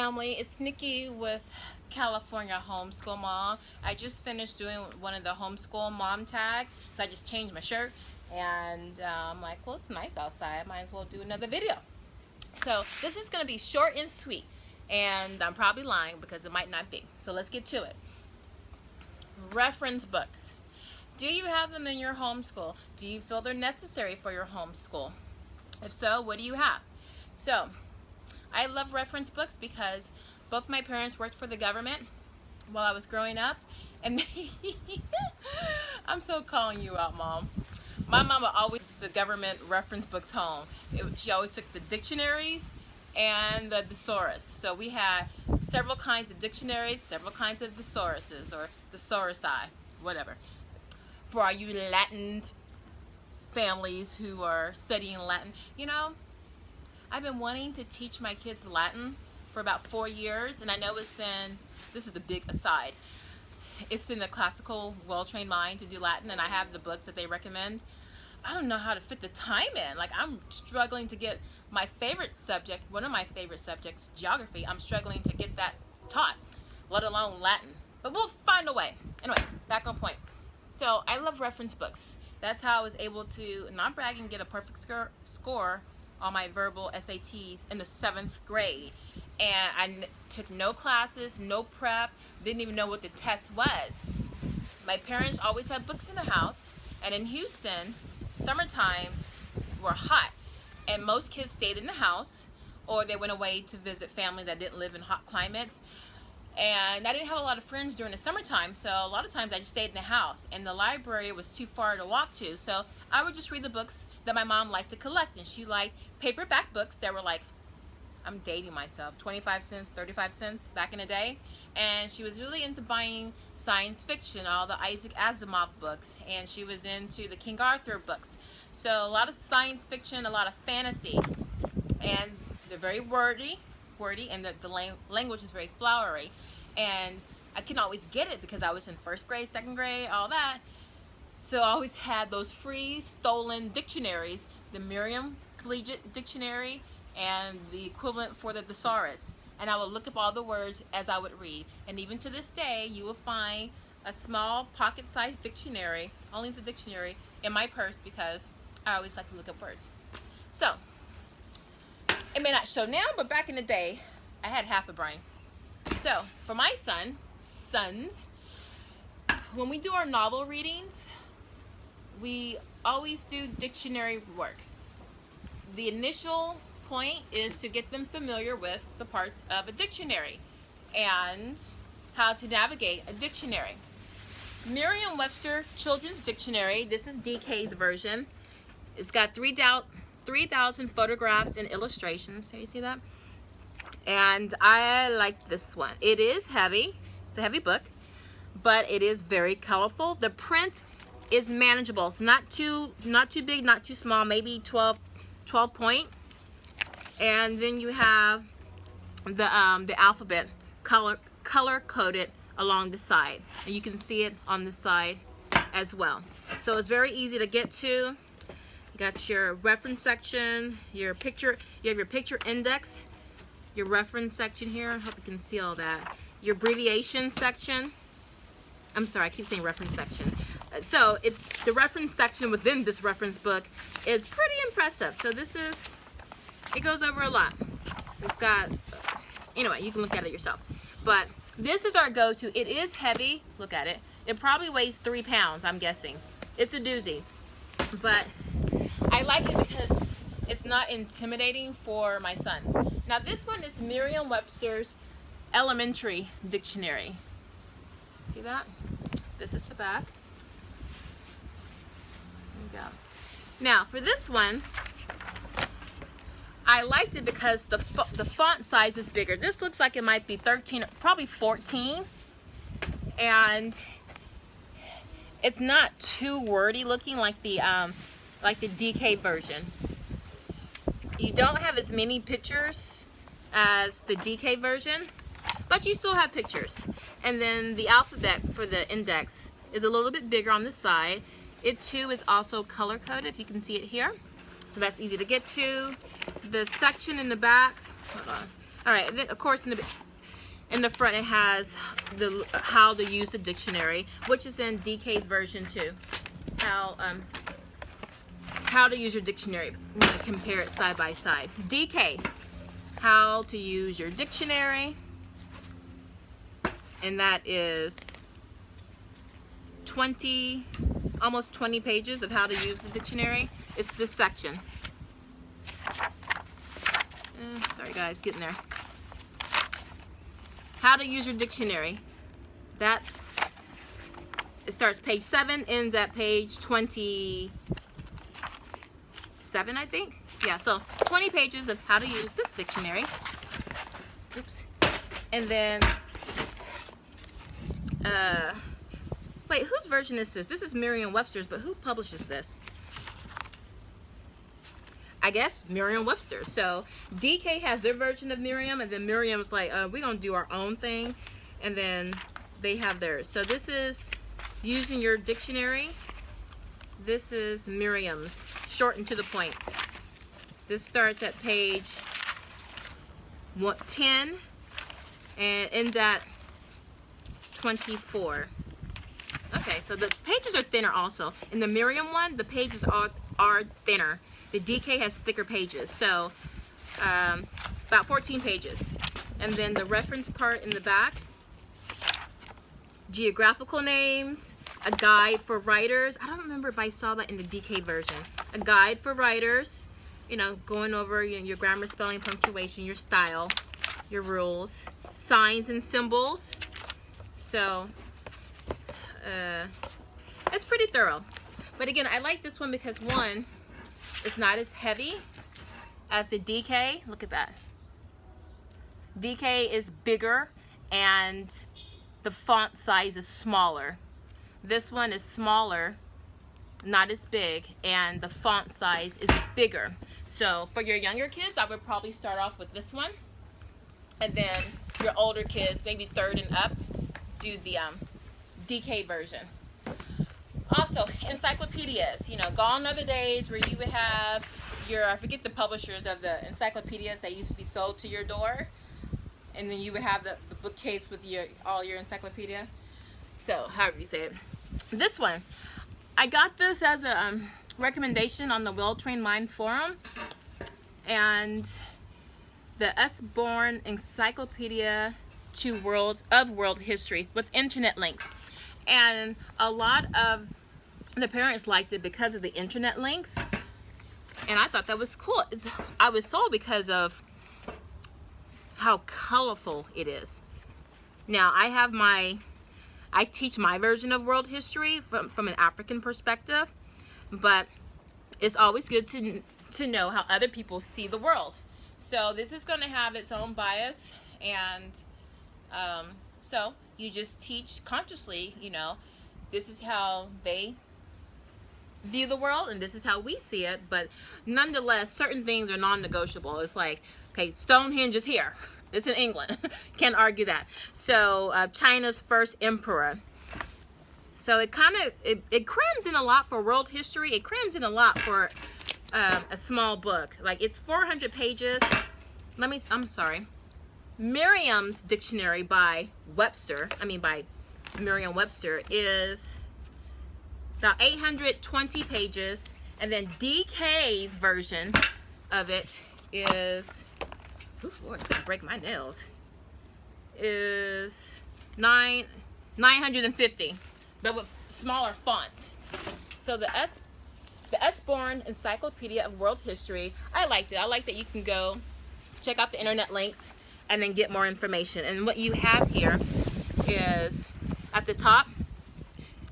family, it's Nikki with California Homeschool Mom. I just finished doing one of the homeschool mom tags, so I just changed my shirt and I'm like, well, it's nice outside, I might as well do another video. So this is going to be short and sweet, and I'm probably lying because it might not be. So let's get to it. Reference books. Do you have them in your homeschool? Do you feel they're necessary for your homeschool? If so, what do you have? So I love reference books because both my parents worked for the government while I was growing up, and I'm so calling you out, Mom. My mama always took the government reference books home. She always took the dictionaries and the thesaurus. So we had several kinds of dictionaries, several kinds of thesauruses or thesaurusi, whatever. For all you Latin families who are studying Latin, you know, I've been wanting to teach my kids Latin for about 4 years, and I know it's in, this is the big aside, it's in the classical well-trained mind to do Latin, and I have the books that they recommend. I don't know how to fit the time in. Like, I'm struggling to get my favorite subject, one of my favorite subjects, geography, I'm struggling to get that taught, let alone Latin. But we'll find a way. Anyway, back on point. So I love reference books. That's how I was able to, not bragging, get a perfect score on my verbal SATs in the 7th grade. And I took no classes, no prep, didn't even know what the test was. My parents always had books in the house, and in Houston, summer times were hot, and most kids stayed in the house, or they went away to visit family that didn't live in hot climates. And I didn't have a lot of friends during the summertime, so a lot of times I just stayed in the house, and the library was too far to walk to, so I would just read the books that my mom liked to collect. And she liked paperback books that were like, I'm dating myself, 25 cents, 35 cents back in the day. And she was really into buying science fiction, all the Isaac Asimov books, and she was into the King Arthur books. So a lot of science fiction, a lot of fantasy, and they're very wordy, and the language is very flowery. And I couldn't always get it because I was in 1st grade, 2nd grade, all that. So I always had those free stolen dictionaries, the Merriam Collegiate Dictionary and the equivalent for the thesaurus. And I would look up all the words as I would read. And even to this day, you will find a small pocket-sized dictionary, only the dictionary, in my purse because I always like to look up words. So, it may not show now, but back in the day, I had half a brain. So, for my sons, when we do our novel readings, we always do dictionary work. The initial point is to get them familiar with the parts of a dictionary and how to navigate a dictionary. Merriam-Webster Children's Dictionary, this is DK's version. It's got 3,000 photographs and illustrations. So you see that? And I like this one. It is heavy. It's a heavy book, but it is very colorful. The print is manageable. It's not too big, not too small, maybe 12 point. And then you have the alphabet color coded along the side, and you can see it on the side as well. So it's very easy to get to. You got your reference section, your picture. You have your picture index, your reference section here. I hope you can see all that. Your abbreviation section. I'm sorry, I keep saying reference section. So it's the reference section within this reference book is pretty impressive. So it goes over a lot. It's got, anyway, you can look at it yourself. But this is our go-to. It is heavy. Look at it. It probably weighs 3 pounds, I'm guessing. It's a doozy. But I like it because it's not intimidating for my sons. Now this one is Merriam-Webster's Elementary Dictionary. See that? This is the back. There you go. Now for this one, I liked it because the font size is bigger. This looks like it might be 13, probably 14, and it's not too wordy looking like the DK version. You don't have as many pictures as the DK version, but you still have pictures. And then the alphabet for the index is a little bit bigger on the side. It too is also color coded, if you can see it here. So that's easy to get to. The section in the back, hold on. All right, and then of course in the front it has the how to use the dictionary, which is in DK's version too. How to use your dictionary. I'm going to compare it side by side. DK, how to use your dictionary, and that is almost 20 pages of how to use the dictionary. It's this section. Sorry guys, getting there. How to use your dictionary. It starts page 7, ends at page 27, I think. Yeah, so 20 pages of how to use this dictionary. Oops. And then, wait, whose version is this? This is Merriam-Webster's, but who publishes this? I guess Merriam-Webster. So DK has their version of Merriam, and then Merriam's like, we're gonna do our own thing, and then they have theirs. So this is using your dictionary. This is Merriam's, short and to the point. This starts at page 10 and ends at 24. Okay, so the pages are thinner also. In the Merriam one, the pages are thinner. The DK has thicker pages, so about 14 pages. And then the reference part in the back, geographical names, a guide for writers. I don't remember if I saw that in the DK version. A guide for writers, you know, going over your grammar, spelling, punctuation, your style, your rules, signs and symbols. So it's pretty thorough. But again, I like this one because one, it's not as heavy as the DK. Look at that. DK is bigger and the font size is smaller. This one is smaller, not as big, and the font size is bigger. So for your younger kids, I would probably start off with this one. And then your older kids, maybe 3rd and up, do the DK version. Also, encyclopedias. You know, gone are the days where you would have your, I forget the publishers of the encyclopedias that used to be sold to your door. And then you would have the bookcase with all your encyclopedia. So, however you say it. This one, I got this as a recommendation on the Well-Trained Mind forum. And the Usborne Encyclopedia of World History with internet links. And a lot of the parents liked it because of the internet links. And I thought that was cool. I was sold because of how colorful it is. Now, I teach my version of world history from an African perspective, but it's always good to know how other people see the world. So this is going to have its own bias, and so you just teach consciously, you know, this is how they view the world and this is how we see it, but nonetheless, certain things are non-negotiable. It's like, okay, Stonehenge is here. It's in England. Can't argue that. So China's first emperor. So it kind of, it crams in a lot for world history. It crams in a lot for a small book. Like, it's 400 pages. I'm sorry. Merriam's dictionary by Merriam-Webster is about 820 pages, and then DK's version of it is, it's gonna break my nails, is 950, but with smaller fonts. So the Usborne Encyclopedia of World History, I liked it. I like that you can go check out the internet links and then get more information. And what you have here is at the top,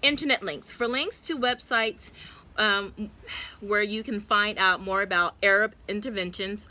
internet links. For links to websites where you can find out more about Arab inventions,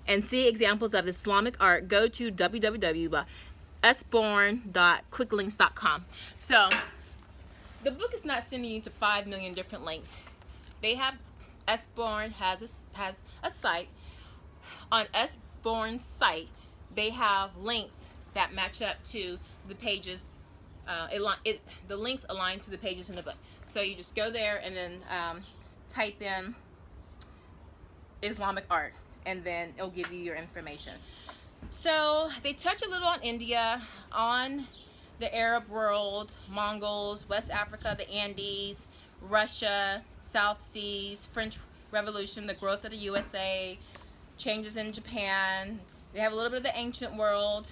and see examples of Islamic art, go to www.usborne.quicklinks.com. So the book is not sending you to 5 million different links. They have, Usborne has a site. On Usborne's site, they have links that match up to the pages. The links align to the pages in the book. So you just go there and then type in Islamic art, and then it'll give you your information. So they touch a little on India, on the Arab world, Mongols, West Africa, the Andes, Russia, South Seas, French Revolution, the growth of the USA, changes in Japan. They have a little bit of the ancient world,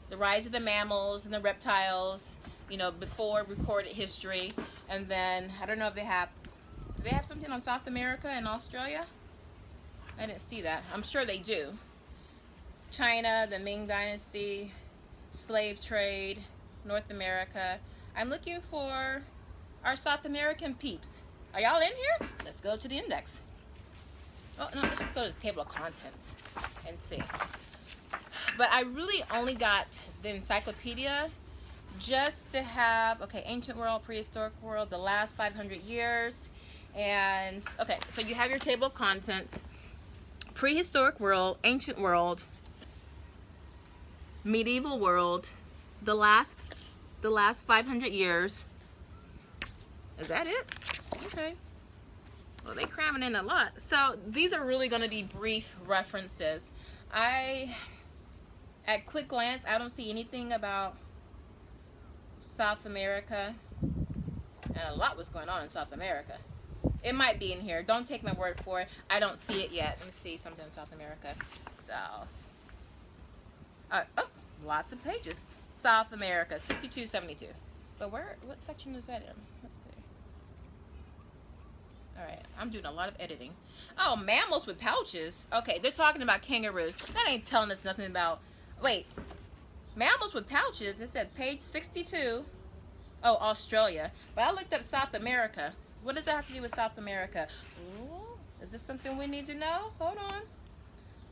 the rise of the mammals and the reptiles, you know, before recorded history. And then, I don't know if do they have something on South America and Australia? I didn't see that. I'm sure they do. China, the Ming Dynasty, slave trade, North America. I'm looking for our South American peeps. Are y'all in here? Let's go to the index. Oh, no, let's just go to the table of contents and see. But I really only got the encyclopedia just to have, okay, ancient world, prehistoric world, the last 500 years. And, okay, so you have your table of contents. Prehistoric world, ancient world, medieval world, the last 500 years. Is that it? Okay. Well, they cramming in a lot. So these are really going to be brief references. At quick glance, I don't see anything about South America, and a lot was going on in South America. It might be in here. Don't take my word for it. I don't see it yet. Let me see something in South America. South. Oh, lots of pages. South America, 6272. But what section is that in? Let's see. All right, I'm doing a lot of editing. Oh, mammals with pouches. Okay, they're talking about kangaroos. That ain't telling us nothing about, wait, mammals with pouches. It said page 62. Oh, Australia. But I looked up South America. What does that have to do with South America? Ooh, is this something we need to know? Hold on.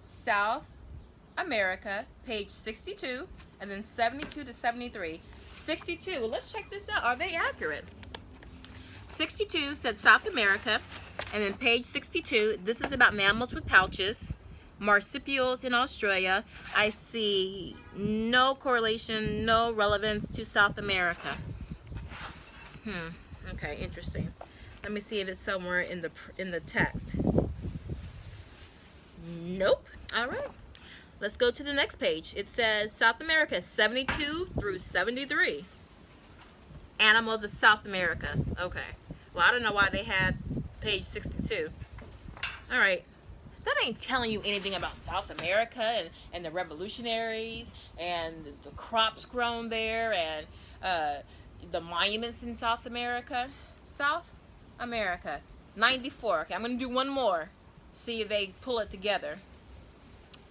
South America, page 62, and then 72 to 73. 62, well, let's check this out. Are they accurate? 62 says South America, and then page 62, this is about mammals with pouches, marsupials in Australia. I see no correlation, no relevance to South America. Okay, interesting. Let me see if it's somewhere in the text. Nope. All right. Let's go to the next page. It says South America, 72 through 73. Animals of South America. Okay. Well, I don't know why they had page 62. All right. That ain't telling you anything about South America and the revolutionaries and the crops grown there and the monuments in South America. South America, 94. Okay, I'm going to do one more. See if they pull it together.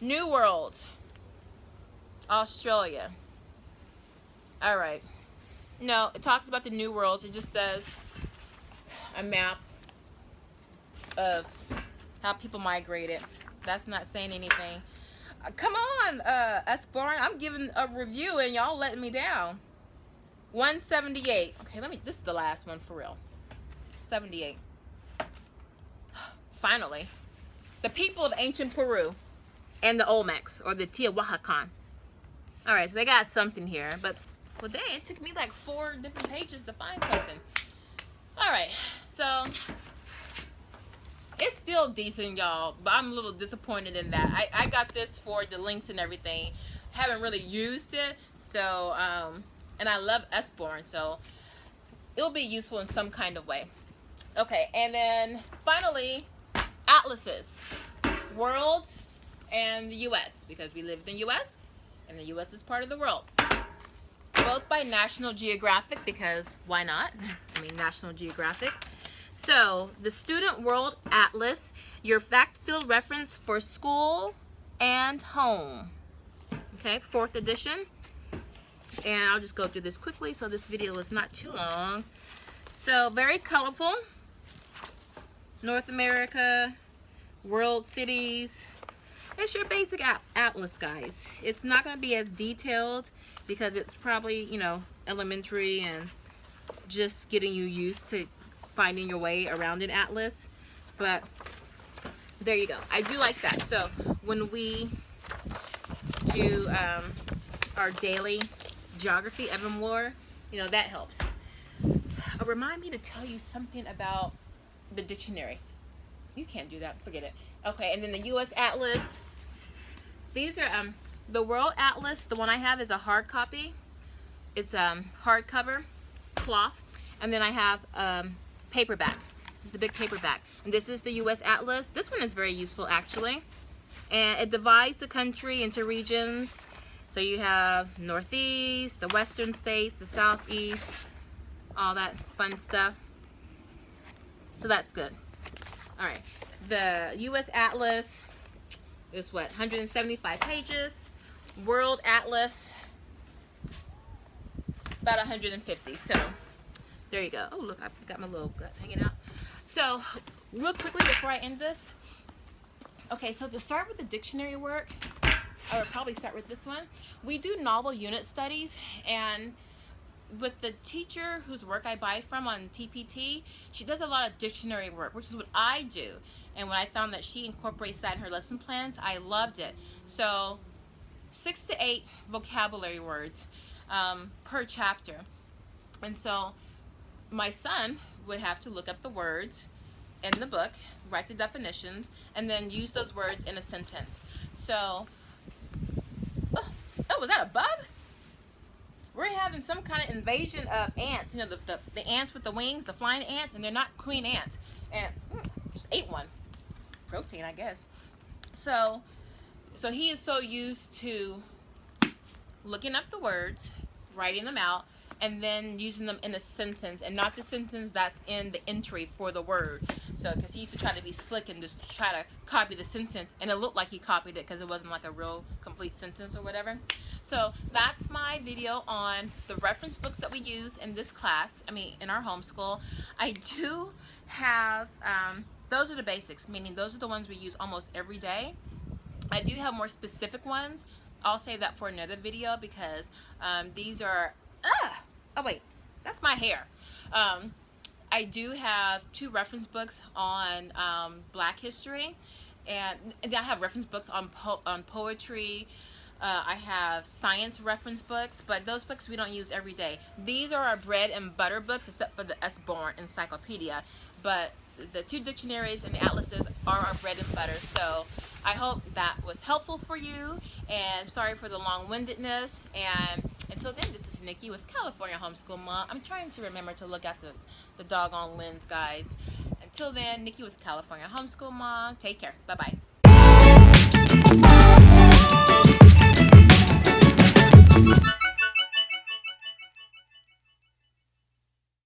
New World, Australia. All right. No, it talks about the New Worlds. It just does a map of how people migrated. That's not saying anything. Come on, Usborne. I'm giving a review and y'all letting me down. 178. Okay, this is the last one for real. 78. Finally. The people of ancient Peru and the Olmecs, or the Teotihuacan. All right, so they got something here, but well, dang, it took me like 4 different pages to find something. All right, so it's still decent, y'all, but I'm a little disappointed in that. I got this for the links and everything. Haven't really used it, so and I love Usborne, so it'll be useful in some kind of way. Okay, and then finally, atlases, world and the U.S., because we live in the U.S. and the U.S. is part of the world. Both by National Geographic, because why not? I mean, National Geographic. So, the Student World Atlas, your fact-filled reference for school and home. Okay, 4th edition. And I'll just go through this quickly so this video is not too long. So, very colorful. North America, world cities. It's your basic atlas, guys. It's not going to be as detailed because it's probably, you know, elementary and just getting you used to finding your way around an atlas. But there you go. I do like that. So when we do our daily geography even more, you know, that helps. Remind me to tell you something about the dictionary. You can't do that. Forget it. Okay, and then the U.S. Atlas. These are the World Atlas. The one I have is a hard copy. It's hardcover, cloth, and then I have paperback. This is the big paperback, and this is the U.S. Atlas. This one is very useful actually, and it divides the country into regions. So you have Northeast, the Western states, the Southeast, all that fun stuff. So that's good. All right, the U.S. Atlas is what, 175 pages. World Atlas, about 150. So there you go. Oh look, I've got my little gut hanging out. So real quickly before I end this, okay, so to start with the dictionary work, I would probably start with this one. We do novel unit studies, and with the teacher whose work I buy from on TPT, she does a lot of dictionary work, which is what I do. And when I found that she incorporates that in her lesson plans, I loved it. So 6 to 8 vocabulary words per chapter. And so my son would have to look up the words in the book, write the definitions, and then use those words in a sentence. So, oh, was that a bug? We're having some kind of invasion of ants. You know, the ants with the wings, the flying ants, and they're not queen ants. And just ate one. Protein, I guess. So he is so used to looking up the words, writing them out, and then using them in a sentence, and not the sentence that's in the entry for the word. So, because he used to try to be slick and just try to copy the sentence, and it looked like he copied it because it wasn't like a real complete sentence or whatever. So that's my video on the reference books that we use in this class, in our homeschool. I do have, those are the basics, meaning those are the ones we use almost every day. I do have more specific ones. I'll save that for another video because these are, oh wait, that's my hair. I do have 2 reference books on Black history, and I have reference books on poetry. I have science reference books, but those books we don't use every day. These are our bread and butter books, except for the Usborne Encyclopedia. But the 2 dictionaries and the atlases are our bread and butter. So I hope that was helpful for you, and sorry for the long-windedness. And until then, this is Nikki with California Homeschool Mom. I'm trying to remember to look at the doggone lens, guys. Until then, Nikki with California Homeschool Mom. Take care. Bye-bye.